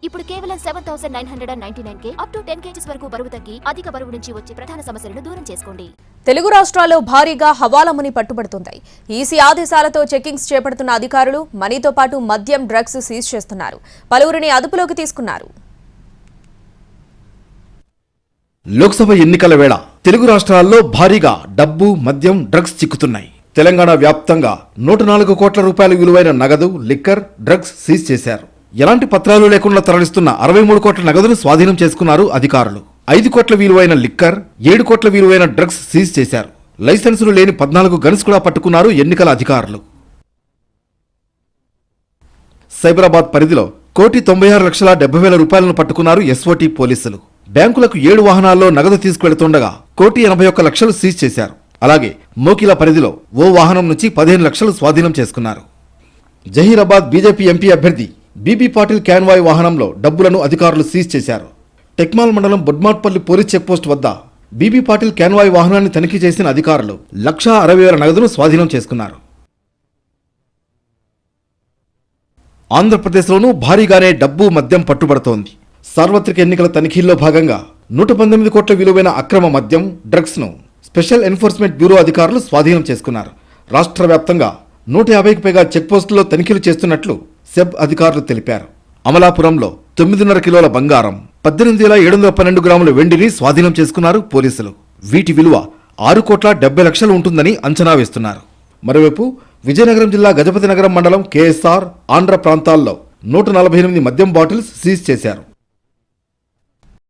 ఇప్పుడు కేవలం 7,999 up to 10 kgs వరకు బరువు తగ్గి అధిక బరువు నుంచి వచ్చే ప్రధాన సమస్యలను దూరం చేసుకోండి. తెలుగు రాష్ట్రాల్లో భారీగా హవాలా మనీ పట్టుబడుతుంది. ఈసీ ఆదేశాలతో చెకింగ్స్ చేపడుతున్న అధికారులు మనీతో పాటు మద్యం, డ్రగ్స్ సీజ్ చేస్తున్నారు. పలువురిని అదుపులోకి తీసుకున్నారు. లోక్సభ ఎన్నికల వేళ తెలుగు రాష్ట్రాల్లో భారీగా డబ్బు, మద్యం, డ్రగ్స్ చిక్కుతున్నాయి. తెలంగాణ వ్యాప్తంగా 104 కోట్ల రూపాయల విలువైన నగదు, లిక్కర్, డ్రగ్స్ సీజ్ చేశారు. ఎలాంటి పత్రాలు లేకుండా తరలిస్తున్న 63 కోట్ల నగదును స్వాధీనం చేసుకున్నారు అధికారులు. 5 కోట్ల విలువైన లిక్కర్, 7 కోట్ల విలువైన డ్రగ్స్ సీజ్ చేశారు. లైసెన్సులు లేని 14 గన్స్ కూడా పట్టుకున్నారు ఎన్నికల అధికారులు. సైబరాబాద్ పరిధిలో 1,96,70,000 రూపాయలను పట్టుకున్నారు ఎస్ఓటీ పోలీసులు. బ్యాంకులకు 7 వాహనాల్లో నగదు తీసుకువెడుతుండగా 1,81,00,000 సీజ్ చేశారు. అలాగే మోకిలా పరిధిలో ఓ వాహనం నుంచి 15 లక్షలు స్వాధీనం చేసుకున్నారు. జహీరాబాద్ బీజేపీ ఎంపీ అభ్యర్థి బీబీ పాటిల్ క్యాన్వాయ్ వాహనంలో డబ్బులను అధికారులు సీజ్ చేశారు. టెక్మాల్ మండలం బొడ్మాట్పల్లి పోలీస్ చెక్పోస్ట్ వద్ద బీబీ పాటిల్ క్యాన్వాయ్ వాహనాన్ని తనిఖీ చేసిన అధికారులు 1,60,000 నగదును స్వాధీనం చేసుకున్నారు. ఆంధ్రప్రదేశ్లోనూ భారీగానే డబ్బు, మద్యం పట్టుబడుతోంది. సార్వత్రిక ఎన్నికల తనిఖీల్లో భాగంగా 119 కోట్ల విలువైన అక్రమ మద్యం, డ్రగ్స్ ను స్పెషల్ ఎన్ఫోర్స్మెంట్ బ్యూరో అధికారులు స్వాధీనం చేసుకున్నారు. రాష్ట్ర వ్యాప్తంగా 150కి పైగా చెక్పోస్టుల్లో తనిఖీలు చేస్తున్నట్లు సెబ్ అధికారులు తెలిపారు. అమలాపురంలో 9.5 కిలోల బంగారం, 18,712 గ్రాముల వెండిని స్వాధీనం చేసుకున్నారు పోలీసులు. వీటి విలువ 6,70,00,000 ఉంటుందని అంచనా వేస్తున్నారు. మరోవైపు విజయనగరం జిల్లా గజపతి నగరం మండలం కేఎస్ఆర్, ఆంధ్ర ప్రాంతాల్లో 148 మద్యం బాటిల్స్ సీజ్ చేశారు.